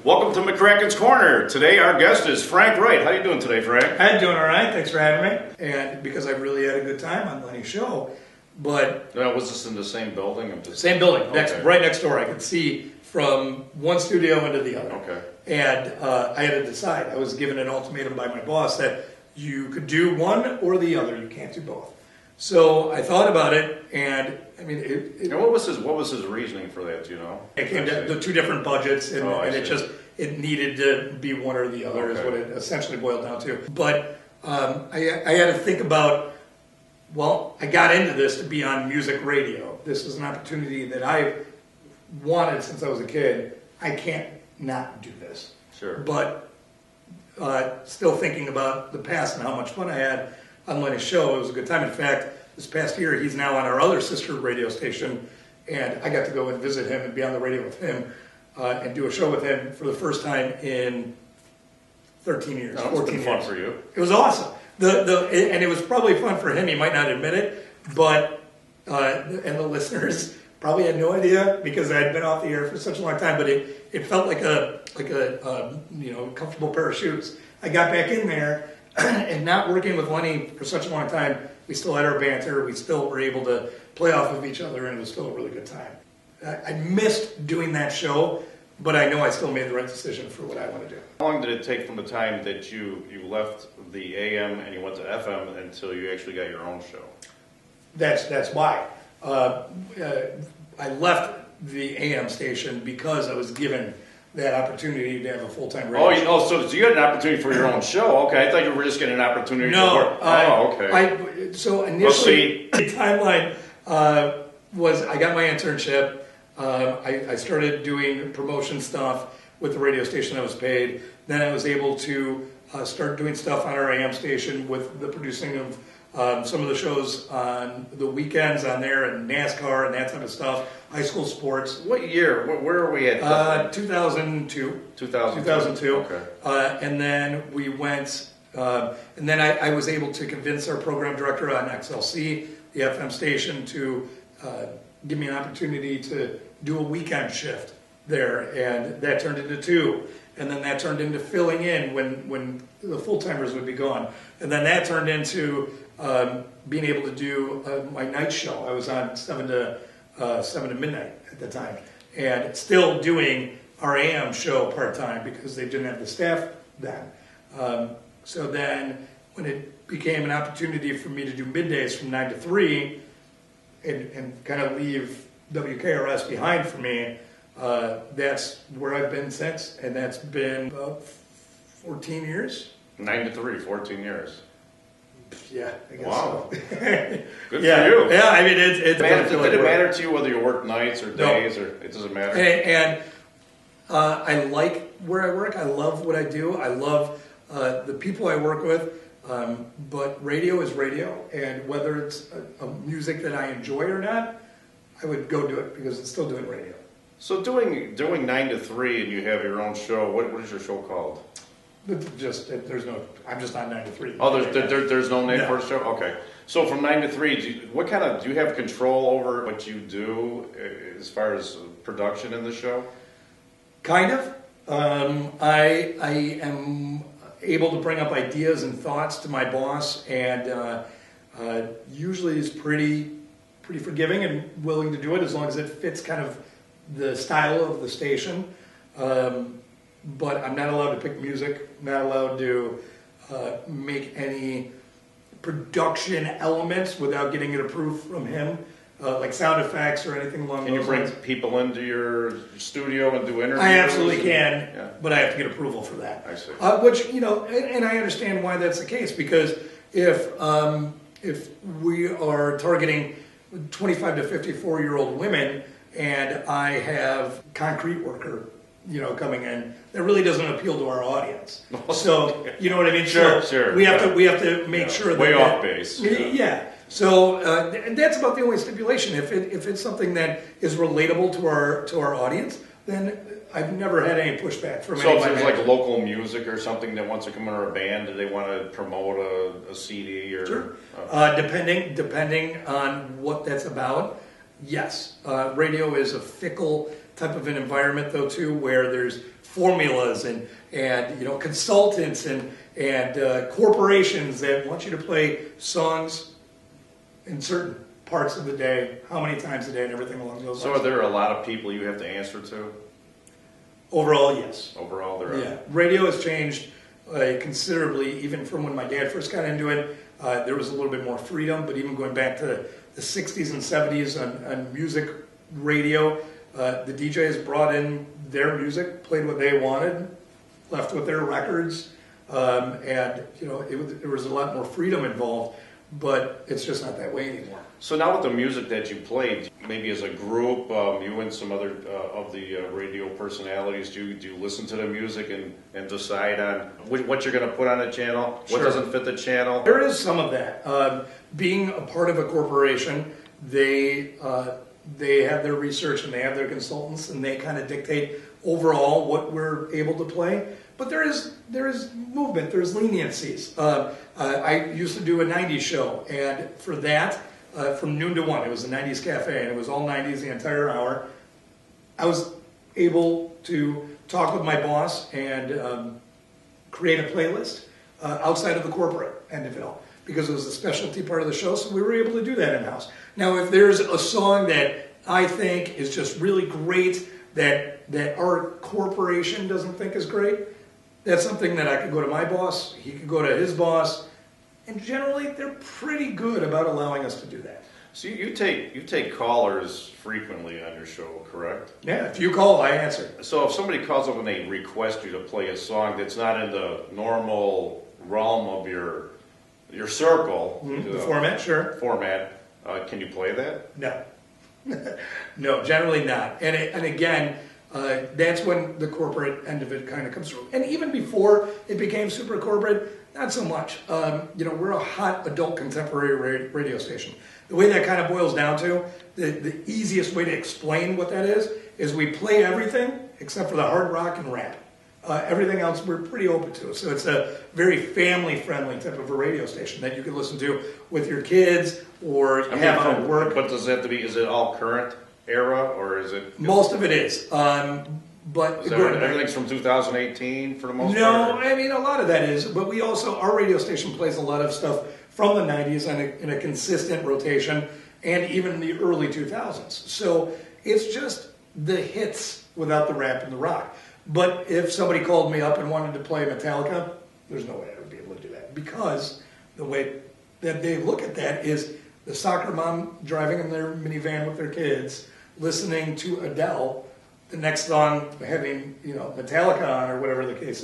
Welcome to Mccrackins Corner. Today our guest is Frank Wright. How you doing today, Frank? I'm doing all right. Thanks for having me. And because I really had a good time on Lenny's show, but Was this in the same building? same building, Okay. right next door. I could see from one studio into the other. Okay. And I had to decide. I was given an ultimatum by my boss that you could do one or the other. You can't do both. So I thought about it, and I mean, And what was his reasoning for that? Do you know? it came to the two different budgets, and, Oh, I and see. it needed to be one or the other is Okay. what it essentially boiled down to. But I had to think about, well, I got into this to be on music radio. This is an opportunity that I've wanted since I was a kid. I can't not do this. Sure. But still thinking about the past and how much fun I had on Lenny's show, it was a good time. In fact, this past year, he's now on our other sister radio station, and I got to go and visit him and be on the radio with him and do a show with him for the first time in 13 years, Oh, 14 it's been years. fun for you. It was awesome. And it was probably fun for him. He might not admit it, but and the listeners probably had no idea because I had been off the air for such a long time. But it felt like a comfortable pair of shoes. I got back in there, and not working with Lenny for such a long time, we still had our banter. We still were able to play off of each other, and it was still a really good time. I missed doing that show, but I know I still made the right decision for what I want to do. How long did it take from the time that you left the AM and you went to FM until you actually got your own show? That's why. I left the AM station because I was given that opportunity to have a full-time radio show. So you had an opportunity for your own show. Okay, I thought you were just getting an opportunity to work. Okay. So initially, the timeline was I got my internship. I started doing promotion stuff with the radio station I was paid. Then I was able to start doing stuff on our AM station with the producing of some of the shows on the weekends on there and NASCAR and that type of stuff, high school sports. What year? Where are we at? 2002. 2002. Okay. And then we went, and then I was able to convince our program director on XLC, the FM station, to give me an opportunity to do a weekend shift there, and that turned into 2. And then that turned into filling in when the full-timers would be gone. And then that turned into being able to do my night show. I was on 7 to midnight at the time. And still doing our AM show part-time because they didn't have the staff then. So then when it became an opportunity for me to do middays from 9 to 3 and kind of leave WKRS behind for me, that's where I've been since, and that's been about 14 years. 9 to 3, 14 years. Yeah, I guess Wow. so. Good for you. Yeah, I mean, it Did it matter to you whether you work nights or days, or it doesn't matter? And I like where I work. I love what I do. I love the people I work with. But radio is radio, and whether it's a music that I enjoy or not, I would go do it because it's still doing radio. So doing 9 to 3, and you have your own show. What is your show called? I'm just on 9 to 3. Oh, there's no name for a show. Okay. So from 9 to 3, do you have control over what you do as far as production in the show? Kind of. I am able to bring up ideas and thoughts to my boss, and usually is pretty forgiving and willing to do it as long as it fits kind of the style of the station. But I'm not allowed to pick music, not allowed to make any production elements without getting it approved from him, like sound effects or anything along those lines. Can you bring people into your studio and do interviews? I absolutely can, Yeah. but I have to get approval for that. I see. Which, and I understand why that's the case, because if we are targeting 25 to 54-year-old women and I have concrete worker, coming in, that really doesn't appeal to our audience. So, you know what I mean? Sure. We have to make sure that way off base. Yeah. So that's about the only stipulation. If it's something that is relatable to our audience, then I've never had any pushback from So anybody. if there's like local music or something that wants to come in, or a band, do they want to promote a CD or? Sure. Depending on what that's about, yes. Radio is a fickle type of an environment though too, where there's formulas and consultants and corporations that want you to play songs in certain parts of the day, how many times a day, and everything along those lines. So are there a lot of people you have to answer to? Overall, yes. Overall, there are. Yeah, radio has changed considerably, even from when my dad first got into it. There was a little bit more freedom, but even going back to the 60s and 70s on music radio, the DJs brought in their music, played what they wanted, left with their records, and there was a lot more freedom involved, but it's just not that way anymore. So now with the music that you played, maybe as a group, you and some other of the radio personalities, do you listen to the music and decide on what you're going to put on a channel, what Sure. doesn't fit the channel? There is some of that. Being a part of a corporation, they have their research and they have their consultants and they kind of dictate overall what we're able to play. But there is movement, there's leniencies. I used to do a 90s show, and for that, from noon to 1, it was a 90s cafe, and it was all 90s the entire hour. I was able to talk with my boss and create a playlist outside of the corporate end of it all, because it was a specialty part of the show, so we were able to do that in-house. Now, if there's a song that I think is just really great that our corporation doesn't think is great, that's something that I could go to my boss, he could go to his boss, and generally they're pretty good about allowing us to do that. So you take callers frequently on your show, correct? Yeah, if you call, I answer. So if somebody calls up and they request you to play a song that's not in the normal realm of your circle, The format, sure. format, can you play that? No. No, generally not. And again, that's when the corporate end of it kind of comes through. And even before it became super corporate, not so much. We're a hot adult contemporary radio station. The way that kind of boils down to, the easiest way to explain what that is we play everything except for the hard rock and rap. Everything else we're pretty open to. So it's a very family-friendly type of a radio station that you can listen to with your kids or have on at work. But does it have to be, is it all current era, or is it? Most of it is. But Is everything's from 2018 for the most part? No, I mean, a lot of that is. But we also, our radio station plays a lot of stuff from the 90s in a consistent rotation, and even the early 2000s. So it's just the hits without the rap and the rock. But if somebody called me up and wanted to play Metallica, there's no way I would be able to do that, because the way that they look at that is the soccer mom driving in their minivan with their kids, listening to Adele, the next song having Metallica on or whatever the case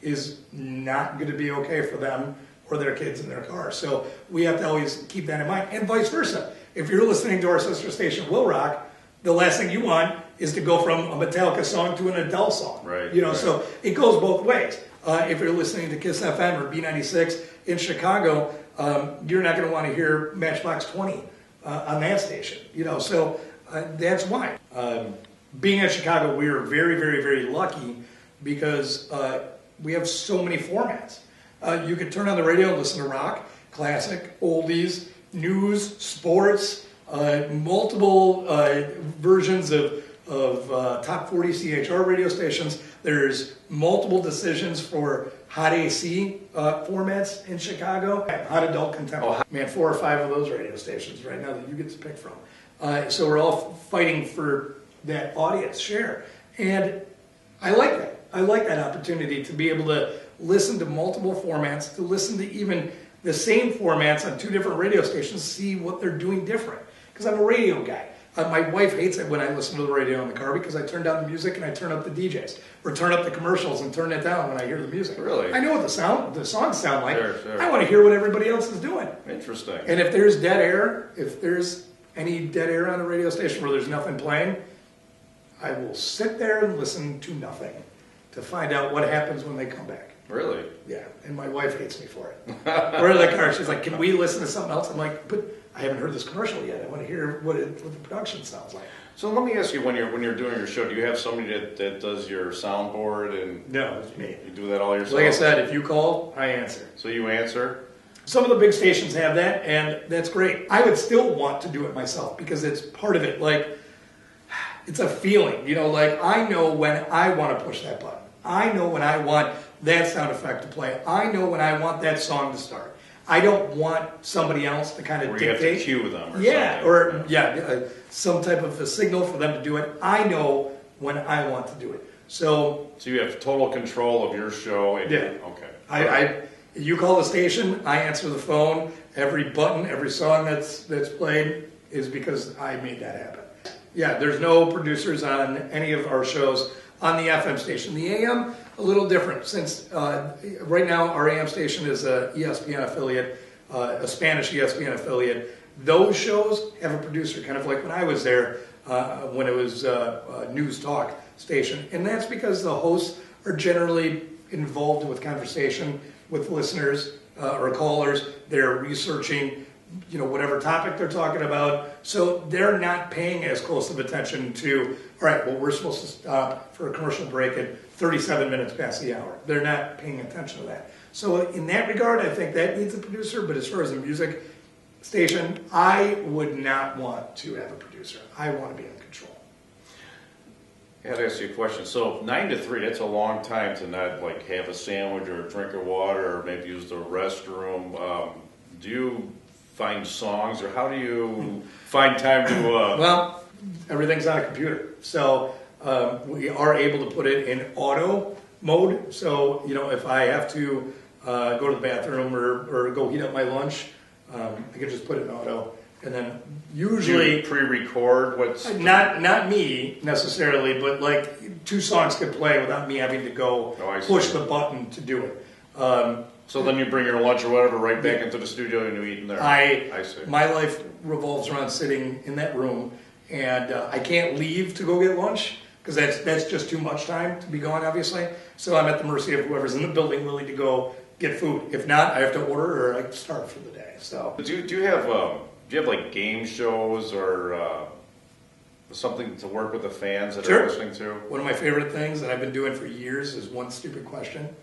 is not going to be okay for them or their kids in their car. So we have to always keep that in mind, and vice versa. If you're listening to our sister station, Will Rock, the last thing you want is to go from a Metallica song to an Adele song. Right. Right. So it goes both ways. If you're listening to Kiss FM or B96 in Chicago, you're not going to want to hear Matchbox 20 on that station. So that's why. Being in Chicago, we are very, very, very lucky because we have so many formats. You could turn on the radio and listen to rock, classic, oldies, news, sports, multiple versions of top 40 CHR radio stations. There's multiple decisions for hot AC formats in Chicago. Hot adult contemporary. Man, 4 or 5 of those radio stations right now that you get to pick from. So we're all fighting for that audience share. And I like that. I like that opportunity to be able to listen to multiple formats, to listen to even the same formats on 2 different radio stations, see what they're doing different. Because I'm a radio guy. My wife hates it when I listen to the radio in the car because I turn down the music and I turn up the DJs. Or turn up the commercials and turn it down when I hear the music. Really? I know what the songs sound like. Sure. I want to hear what everybody else is doing. Interesting. And if there's dead air, if there's any dead air on a radio station where there's nothing playing, I will sit there and listen to nothing to find out what happens when they come back. Really? Yeah, and my wife hates me for it. We're in the car, she's like, can we listen to something else? I'm like, but I haven't heard this commercial yet. I want to hear what the production sounds like. So let me ask you, when you're doing your show, do you have somebody that does your soundboard and No, it's me. you do that all yourself? Like I said, if you call, I answer. So you answer? Some of the big stations have that, and that's great. I would still want to do it myself because it's part of it. Like, It's a feeling, like I know when I want to push that button. I know when I want that sound effect to play. I know when I want that song to start. I don't want somebody else to kind of dictate. You have to cue them or something. Some type of a signal for them to do it. I know when I want to do it. So you have total control of your show. Okay. You call the station, I answer the phone. Every button, every song that's played is because I made that happen. Yeah, there's no producers on any of our shows on the FM station. The AM, a little different, since right now our AM station is a ESPN affiliate, a Spanish ESPN affiliate. Those shows have a producer, kind of like when I was there, when it was a news talk station. And that's because the hosts are generally involved with conversation with listeners or callers. They're researching whatever topic they're talking about. So they're not paying as close of attention to, all right, well, we're supposed to stop for a commercial break at 37 minutes past the hour. They're not paying attention to that. So in that regard, I think that needs a producer. But as far as a music station, I would not want to have a producer. I want to be in control. I had to ask you a question. So 9 to 3, that's a long time to not have a sandwich or a drink of water or maybe use the restroom. Do you find songs, or how do you find time to... Well, everything's on a computer. So we are able to put it in auto mode. So, if I have to go to the bathroom or go heat up my lunch, I can just put it in auto. And then usually... Do you pre-record what's... Not me, necessarily, but 2 songs could play without me having to go push the button to do it. So then you bring your lunch or whatever right back into the studio and you eat in there. I see. My life revolves around sitting in that room, and I can't leave to go get lunch because that's just too much time to be gone, obviously. So I'm at the mercy of whoever's in the building willing to go get food. If not, I have to order or I starve for the day. So do you have game shows or something to work with the fans that are listening to? One of my favorite things that I've been doing for years is One Stupid Question.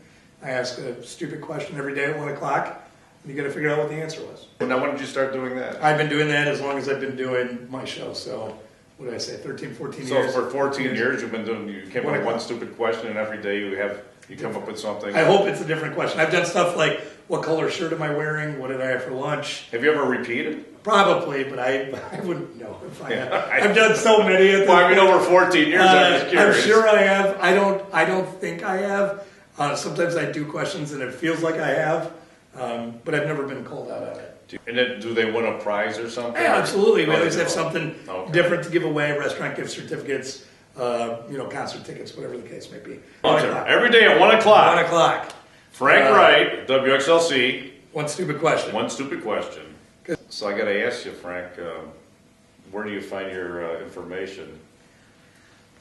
I ask a stupid question every day at 1 o'clock, and you got to figure out what the answer was. Now, when did you start doing that? I've been doing that as long as I've been doing my show. So, what did I say, 13, 14 years? So for 14 years, you came up with one stupid question, and every day you come up with something. I hope it's a different question. I've done stuff like, what color shirt am I wearing? What did I have for lunch? Have you ever repeated? Probably, but I wouldn't know if I have. I've done so many of them. Well, over 14 years, I'm just curious. I'm sure I have. I don't think I have. Sometimes I do questions and it feels like I have, but I've never been called out on it. And do they win a prize or something? Yeah, absolutely. We always have something different to give away, restaurant gift certificates, concert tickets, whatever the case may be. Every day at 1 o'clock. 1 o'clock. Frank Wright, WXLC. One stupid question. One stupid question. So I got to ask you, Frank, where do you find your information?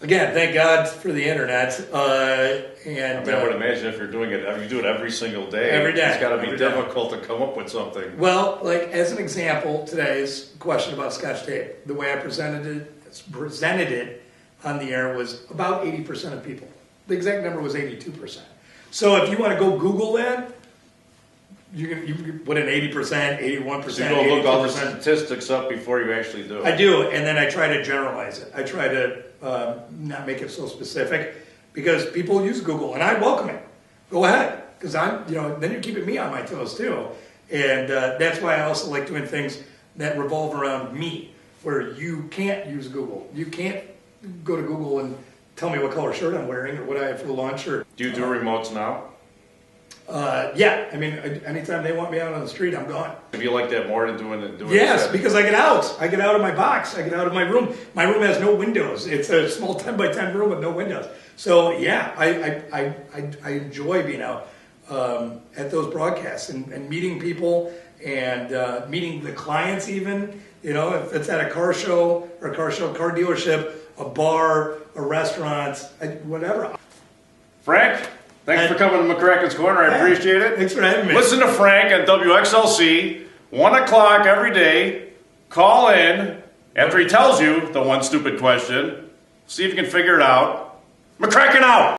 Again, thank God for the internet. I would imagine if you're doing it, you do it every single day. Every day. It's got to be difficult to come up with something. Well, as an example, today's question about Scotch tape, the way I presented it on the air was about 80% of people. The exact number was 82%. So if you want to go Google that, you can put in 80%, 81%, so you don't look all the statistics up before you actually do it. I do, and then I try to generalize it. I try to not make it so specific because people use Google, and I welcome it. Go ahead, because then you're keeping me on my toes too, and that's why I also like doing things that revolve around me, where you can't use Google. You can't go to Google and tell me what color shirt I'm wearing or what I have for lunch. Or do you do remotes now? Yeah, anytime they want me out on the street, I'm gone. Do you like that more than doing it? Yes, because I get out. I get out of my box. I get out of my room. My room has no windows. It's a small 10 by 10 room with no windows. So yeah, I enjoy being out at those broadcasts and meeting people and meeting the clients even. If it's at a car show, car dealership, a bar, a restaurant, whatever. Frank? Thanks for coming to McCrackins Corner. I appreciate it. Thanks for having me. Listen to Frank on WXLC, 1 o'clock every day. Call in after he tells you the one stupid question. See if you can figure it out. McCrackin' out!